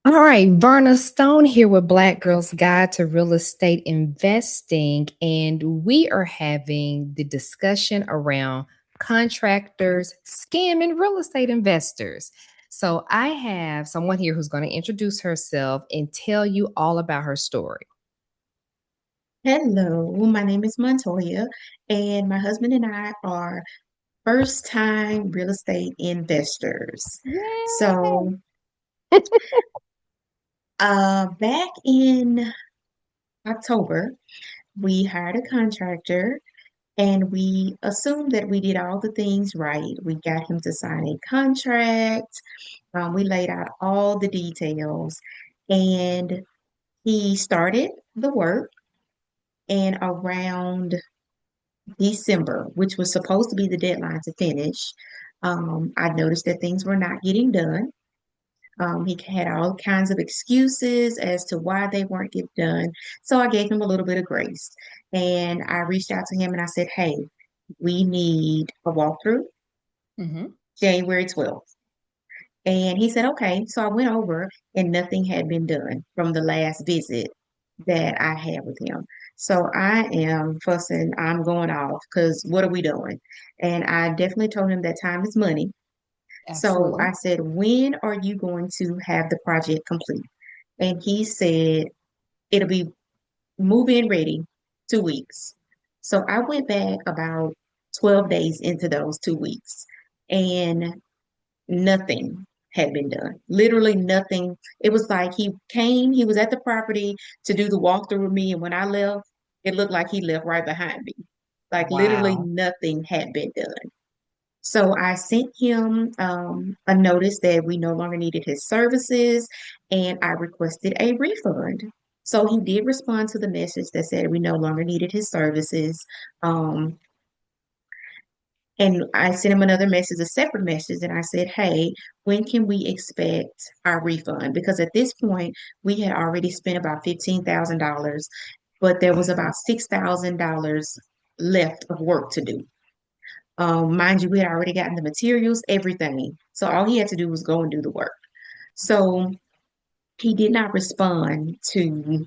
All right, Verna Stone here with Black Girls Guide to Real Estate Investing, and we are having the discussion around contractors scamming real estate investors. So, I have someone here who's going to introduce herself and tell you all about her story. Hello, my name is Montoya, and my husband and I are first-time real estate investors. Yay! So, back in October, we hired a contractor and we assumed that we did all the things right. We got him to sign a contract, we laid out all the details, and he started the work. And around December, which was supposed to be the deadline to finish, I noticed that things were not getting done. He had all kinds of excuses as to why they weren't getting done. So I gave him a little bit of grace. And I reached out to him and I said, hey, we need a walkthrough Hmm. January 12th. And he said, okay. So I went over and nothing had been done from the last visit that I had with him. So I am fussing, I'm going off because what are we doing? And I definitely told him that time is money. So Absolutely. I said, when are you going to have the project complete? And he said, it'll be move-in ready 2 weeks. So I went back about 12 days into those 2 weeks and nothing had been done. Literally nothing. It was like he came, he was at the property to do the walkthrough with me. And when I left, it looked like he left right behind me. Like literally Wow. nothing had been done. So I sent him a notice that we no longer needed his services and I requested a refund. So he did respond to the message that said we no longer needed his services. Um, and I sent him another message, a separate message, and I said, hey, when can we expect our refund? Because at this point, we had already spent about $15,000, but there was about $6,000 left of work to do. Mind you, we had already gotten the materials, everything. So all he had to do was go and do the work. So he did not respond to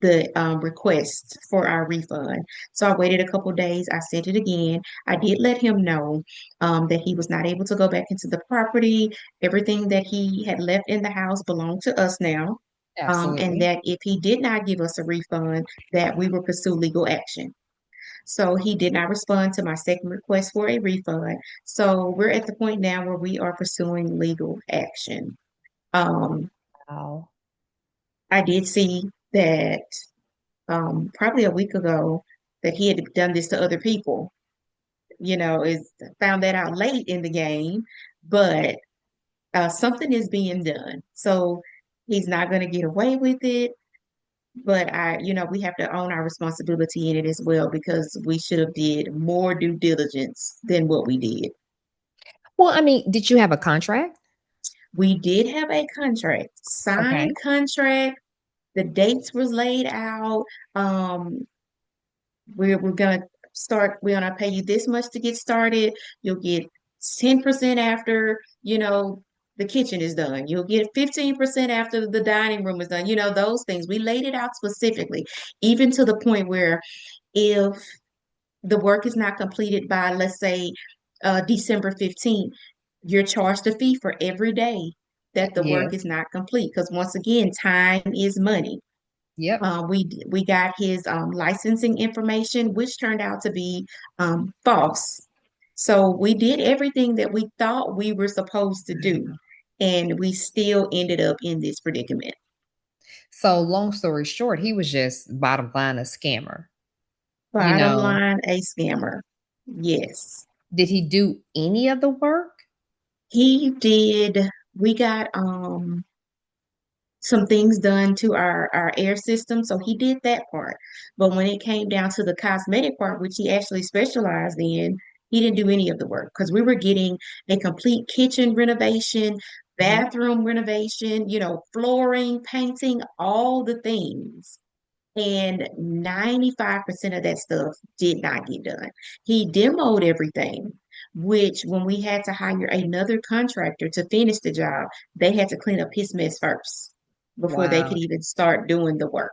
the request for our refund. So I waited a couple days. I sent it again. I did let him know that he was not able to go back into the property. Everything that he had left in the house belonged to us now. And Absolutely. that if he did not give us a refund, that we would pursue legal action. So he did not respond to my second request for a refund. So we're at the point now where we are pursuing legal action. Um, Wow. I did see that probably a week ago that he had done this to other people. Is found that out late in the game, but something is being done. So he's not going to get away with it. But we have to own our responsibility in it as well because we should have did more due diligence than what we did. Well, I mean, did you have a contract? We did have a contract, Okay. signed contract. The dates was laid out. Um, we're gonna start, we're gonna pay you this much to get started. You'll get 10% after, the kitchen is done. You'll get 15% after the dining room is done. Those things. We laid it out specifically, even to the point where if the work is not completed by, let's say, December 15th, you're charged a fee for every day that the work Yes. is not complete. Because once again, time is money. Yep. We got his licensing information, which turned out to be false. So we did everything that we thought we were supposed to do, and we still ended up in this predicament. So, long story short, he was just bottom line a scammer. You Bottom know, line, a scammer. Yes, did he do any of the work? he did. We got some things done to our air system. So he did that part. But when it came down to the cosmetic part, which he actually specialized in, he didn't do any of the work because we were getting a complete kitchen renovation, Mhm. bathroom renovation, flooring, painting, all the things. And 95% of that stuff did not get done. He demoed everything, which when we had to hire another contractor to finish the job, they had to clean up his mess first before they Wow. could even start doing the work.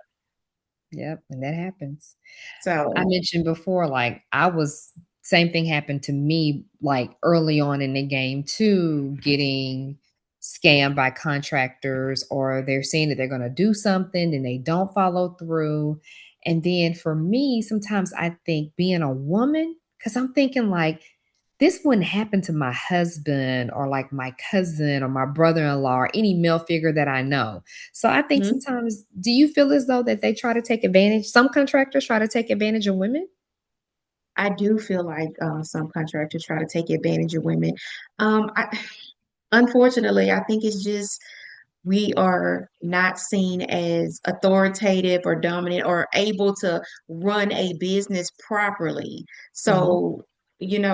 Yep, and that happens. I So, mentioned before, like I was same thing happened to me like early on in the game too, getting scammed by contractors or they're saying that they're going to do something and they don't follow through. And then for me, sometimes I think being a woman, because I'm thinking like this wouldn't happen to my husband or like my cousin or my brother-in-law or any male figure that I know. So I think mhm. sometimes, do you feel as though that they try to take advantage? Some contractors try to take advantage of women. I do feel like some contractors try to take advantage of women. Unfortunately, I think it's just we are not seen as authoritative or dominant or able to run a business properly. Mhm. So,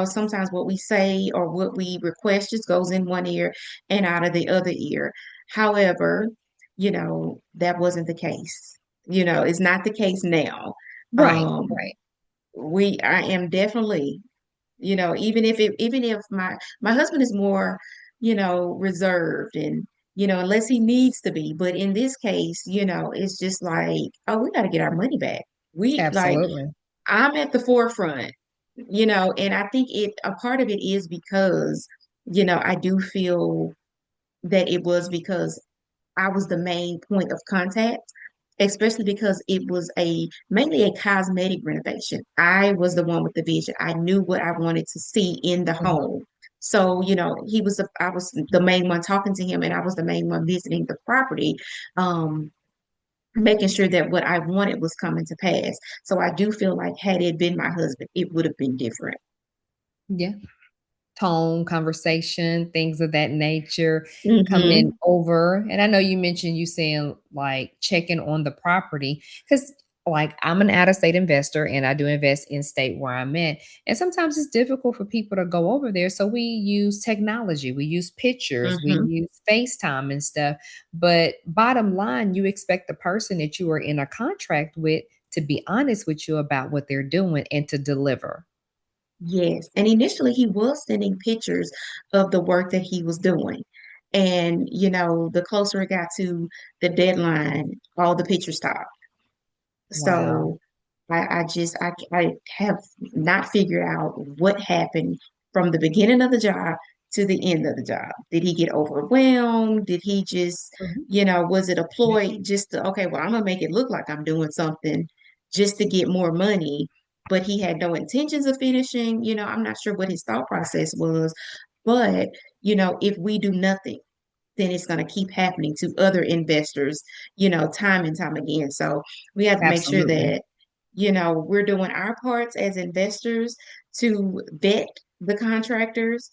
sometimes what we say or what we request just goes in one ear and out of the other ear. However, that wasn't the case. It's not the case now. Right, Um, right. I am definitely, even if my husband is more, reserved and, unless he needs to be. But in this case, it's just like, oh, we got to get our money back. We like, Absolutely. I'm at the forefront, and I think a part of it is because, I do feel that it was because I was the main point of contact, especially because it was a mainly a cosmetic renovation. I was the one with the vision. I knew what I wanted to see in the Mhm. home. So, I was the main one talking to him and I was the main one visiting the property, making sure that what I wanted was coming to pass. So I do feel like had it been my husband, it would have been different. Yeah. Tone, conversation, things of that nature coming Mm-hmm. over. And I know you mentioned you saying like checking on the property because like I'm an out of state investor and I do invest in state where I'm at. And sometimes it's difficult for people to go over there. So we use technology, we use pictures, we Mm-hmm. use FaceTime and stuff. But bottom line, you expect the person that you are in a contract with to be honest with you about what they're doing and to deliver. Yes. And initially, he was sending pictures of the work that he was doing. And, the closer it got to the deadline, all the pictures stopped. Wow. So I have not figured out what happened from the beginning of the job to the end of the job. Did he get overwhelmed? Did he just, Mhm. was it a ploy just to, okay, well, I'm gonna make it look like I'm doing something just to get more money, but he had no intentions of finishing. I'm not sure what his thought process was, but if we do nothing, then it's going to keep happening to other investors, time and time again. So we have to make sure Absolutely. that, we're doing our parts as investors to vet the contractors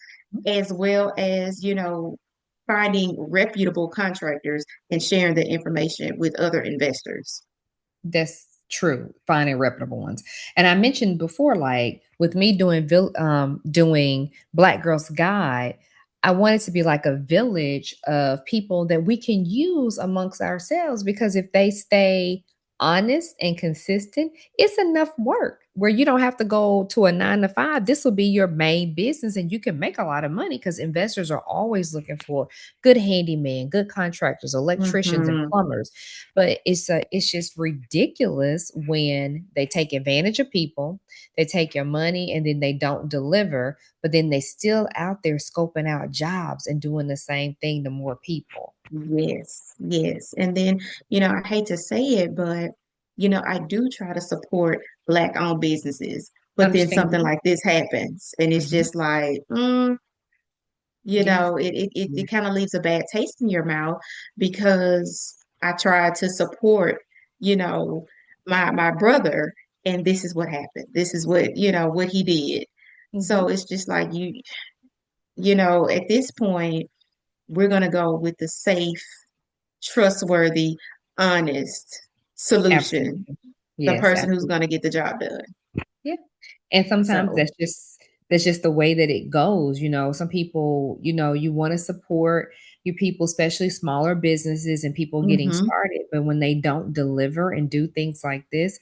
as well as, finding reputable contractors and sharing the information with other investors. That's true, finding reputable ones. And I mentioned before, like with me doing Black Girls Guide, I wanted to be like a village of people that we can use amongst ourselves because if they stay honest and consistent, it's enough work where you don't have to go to a 9 to 5. This will be your main business and you can make a lot of money because investors are always looking for good handyman, good contractors, electricians, and Hmm. plumbers. But it's just ridiculous when they take advantage of people, they take your money and then they don't deliver, but then they still out there scoping out jobs and doing the same thing to more people. Yes, yes. And then, I hate to say it, but, I do try to support Black-owned businesses. But then something Understandable. like this happens, and it's Mhm. just like, Yeah. it Yeah. kind of leaves a bad taste in your mouth because I tried to support, you know, my brother, and this is what happened. This is what he did. So Mhm. it's just like at this point, we're gonna go with the safe, trustworthy, honest solution, Absolutely. the Yes, person who's absolutely. going to get the job done. Yeah. And sometimes So, that's just the way that it goes. Some people, you want to support your people, especially smaller businesses and people getting hmm. started. But when they don't deliver and do things like this,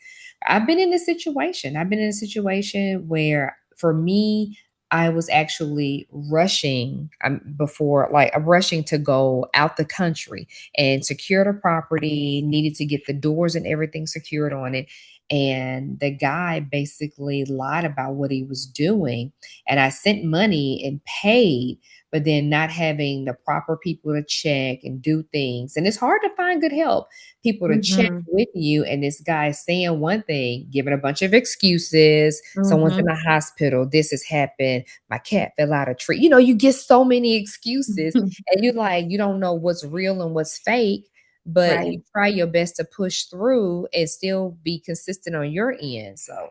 I've been in a situation. I've been in a situation where for me, I was actually rushing before, like, I'm rushing to go out the country and secure the property, needed to get the doors and everything secured on it. And the guy basically lied about what he was doing. And I sent money and paid, but then not having the proper people to check and do things. And it's hard to find good help, people to check Mm-hmm. with you. And this guy saying one thing, giving a bunch of excuses. Someone's in Mm-hmm. the hospital. This has happened. My cat fell out of tree. You get so many excuses, and you like, you don't know what's real and what's fake, but Right. you try your best to push through and still be consistent on your end. So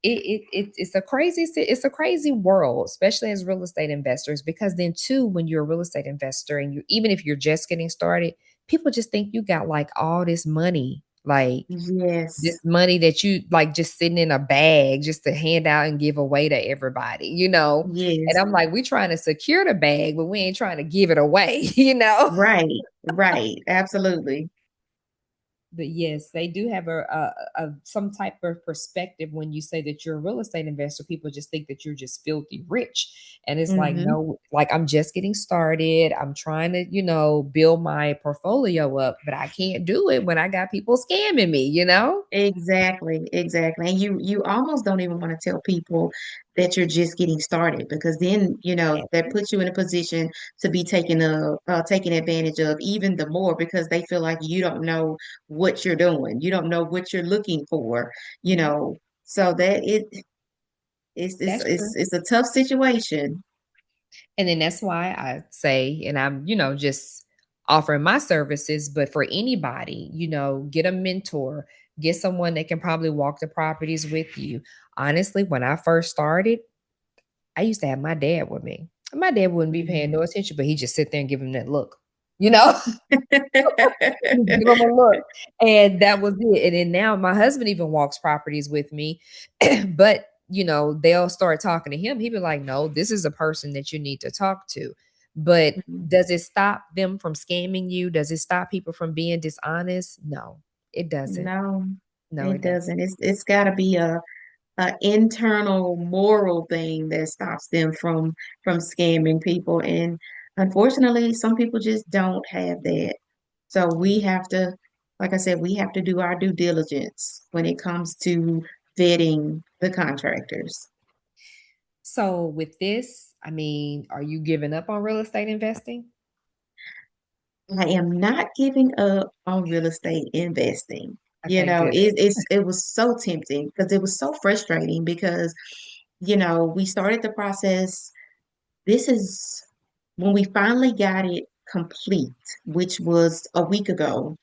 it's a crazy world, especially as real estate investors, because then too, when you're a real estate investor and you, even if you're just getting started, people just think you got like all this money, like this Yes. money that you like just sitting in a bag just to hand out and give away to everybody. And Yes. I'm like, we trying to secure the bag, but we ain't trying to give it away. Right. Right. Absolutely. But yes, they do have a some type of perspective when you say that you're a real estate investor. People just think that you're just filthy rich. And it's like, Mm-hmm. no, like I'm just getting started. I'm trying to, build my portfolio up, but I can't do it when I got people scamming me. Exactly, exactly. And you almost don't even want to tell people that you're just getting started because then, that puts you in a position to be taken advantage of even the more because they feel like you don't know what you're doing. You don't know what you're looking for, you Mhm. know. So that it's it's That's it's, true. it's a tough situation. And then that's why I say, and I'm, just offering my services, but for anybody, get a mentor, get someone that can probably walk the properties with you. Honestly, when I first started, I used to have my dad with me. My dad wouldn't be paying no attention, but he just sit there and give him that look, you know? Give them a look. And that was it. And then now my husband even walks properties with me. But they'll start talking to him. He'd be like, no, this is a person that you need to talk to. But does it stop them from scamming you? Does it stop people from being dishonest? No, it doesn't. No, No, it it doesn't. doesn't. It's got to be a internal moral thing that stops them from scamming people. And unfortunately, some people just don't have that. So we have to, like I said, we have to do our due diligence when it comes to vetting the contractors. So with this, I mean, are you giving up on real estate investing? I am not giving up on real estate investing. Okay, good. It was so tempting because it was so frustrating because, we started the process. This is when we finally got it complete, which was a week ago.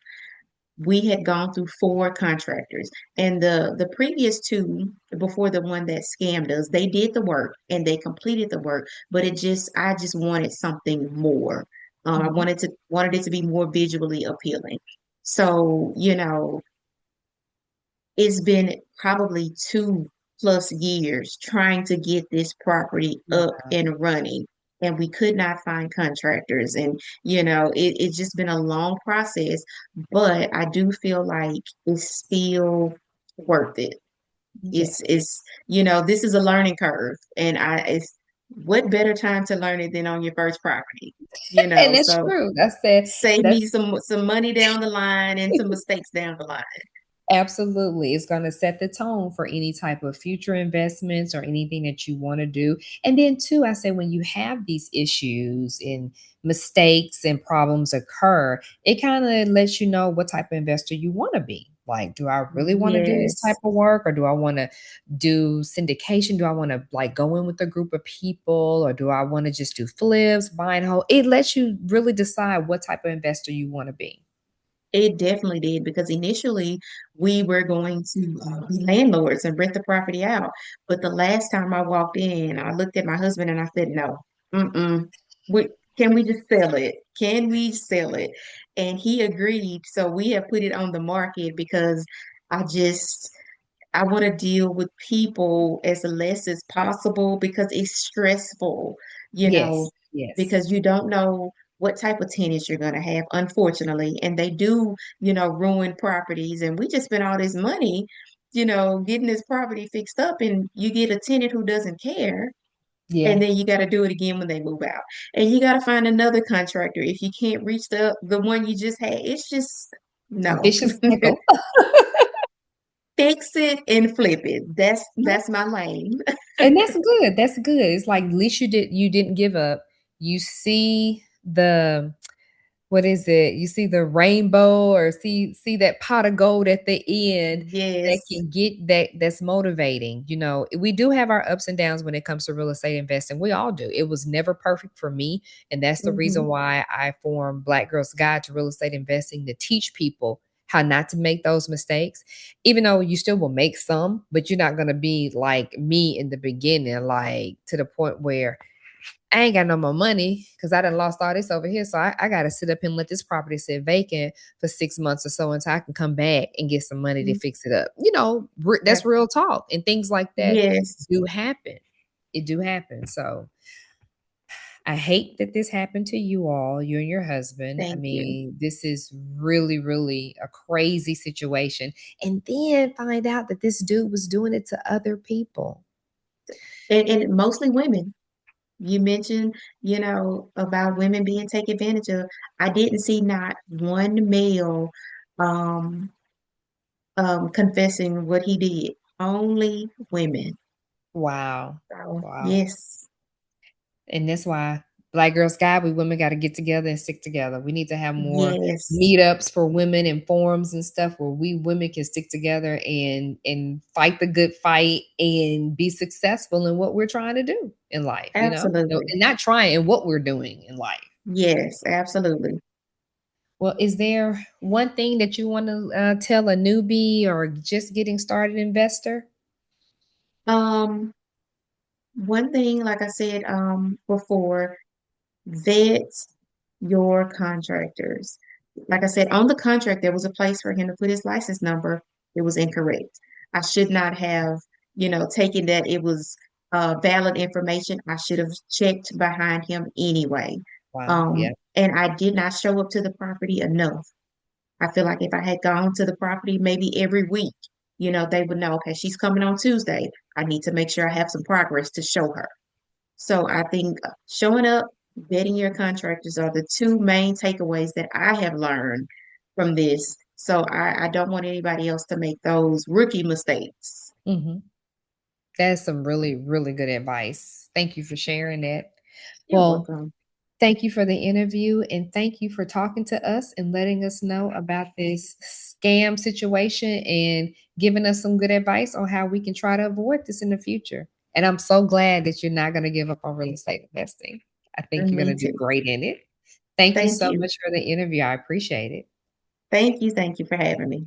We had gone through four contractors, and the previous two, before the one that scammed us, they did the work and they completed the work, but I just wanted something more. I Mhm. wanted it to be more visually appealing. So, it's been probably 2+ years trying to get this property up Wow. and running, and we could not find contractors. And, it's just been a long process, but I do feel like it's still worth it. Okay. This is a learning curve, and what better time to learn it than on your first property, And that's so true. That's save me some money down the line and some mistakes down the line. absolutely. It's going to set the tone for any type of future investments or anything that you want to do. And then, too, I say when you have these issues and mistakes and problems occur, it kind of lets you know what type of investor you want to be. Like, do I really want to do this type Yes. of work, or do I want to do syndication? Do I want to like go in with a group of people, or do I want to just do flips, buy and hold? It lets you really decide what type of investor you want to be. It definitely did because initially we were going to be landlords and rent the property out. But the last time I walked in, I looked at my husband and I said, no, mm-mm. We, can we just sell it? Can we sell it? And he agreed. So we have put it on the market because I just, I want to deal with people as less as possible because it's stressful, you Yes, know, yes. because you don't know what type of tenants you're going to have, unfortunately. And they do, ruin properties. And we just spent all this money, getting this property fixed up, and you get a tenant who doesn't care. Yeah. And then you got to do it again when they move out. And you got to find another contractor if you can't reach the one you just had. It's just no. Vicious cycle. Fix it and flip it. That's my lane. And that's good. That's good. It's like at least you didn't give up. You see the what is it? You see the rainbow or see that pot of gold at the end that Yes. can get that's motivating. You know, we do have our ups and downs when it comes to real estate investing. We all do. It was never perfect for me, and that's the reason Hmm. why I formed Black Girls Guide to Real Estate Investing to teach people how not to make those mistakes. Even though you still will make some, but you're not going to be like me in the beginning, like to the point where I ain't got no more money because I done lost all this over here. So I got to sit up and let this property sit vacant for 6 months or so until I can come back and get some money to fix it up. You know, that's real talk. And things like that Yes. do happen. It do happen. So I hate that this happened to you all, you and your husband. I Thank you. mean, this is really, really a crazy situation. And then find out that this dude was doing it to other people. And mostly women. You mentioned, about women being taken advantage of. I didn't see not one male um, confessing what he did. Only women. Wow. So, Wow. yes, And that's why Black Girls Guide, we women got to get together and stick together. We need to have more yes, meetups for women and forums and stuff where we women can stick together and fight the good fight and be successful in what we're trying to do in life, you know? No, absolutely. and not trying in what we're doing in life. Yes, absolutely. Well, is there one thing that you want to tell a newbie or just getting started investor? Um, One thing, like I said before, vet your contractors. Like I said, on the contract, there was a place for him to put his license number. It was incorrect. I should not have, taken that it was valid information. I should have checked behind him anyway. Wow. Yeah. And I did not show up to the property enough. I feel like if I had gone to the property maybe every week, they would know, okay, she's coming on Tuesday. I need to make sure I have some progress to show her. So I think showing up, vetting your contractors are the two main takeaways that I have learned from this. So I don't want anybody else to make those rookie mistakes. Hmm. That's some really, really good advice. Thank you for sharing that. You're Well, welcome. thank you for the interview and thank you for talking to us and letting us know about this scam situation and giving us some good advice on how we can try to avoid this in the future. And I'm so glad that you're not going to give up on real estate investing. I think And you're me going to do too. great in it. Thank you Thank so you. much for the interview. I appreciate it. Thank you. Thank you for having me.